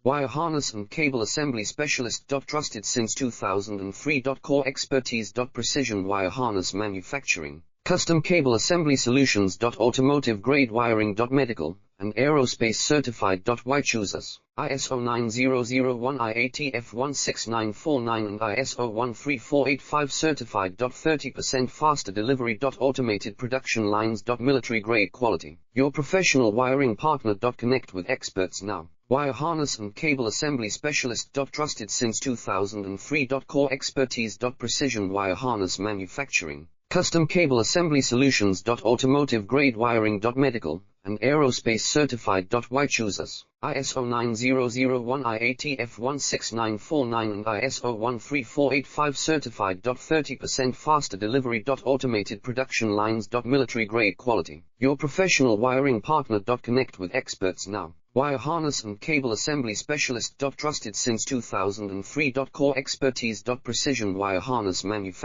Wire harness and cable assembly specialist. Trusted since 2003. Core expertise. Precision wire harness manufacturing, custom cable assembly solutions. Automotive grade wiring. Medical and aerospace certified. Why choose us? ISO 9001 IATF 16949 and ISO 13485 certified. 30% faster delivery. Automated production lines. Military grade quality. Your professional wiring partner. Connect with experts now. Wire harness and cable assembly specialist. Trusted since 2003. Core expertise. Precision wire harness manufacturing, custom cable assembly solutions. Automotive grade wiring. Medical and aerospace certified. Why choose us? ISO 9001 IATF 16949 and ISO 13485 certified. 30% faster delivery. Automated production lines. Military grade quality. Your professional wiring partner. Connect with experts now. Wire harness and cable assembly specialist. Trusted since 2003. Core expertise. Precision wire harness manufacturing.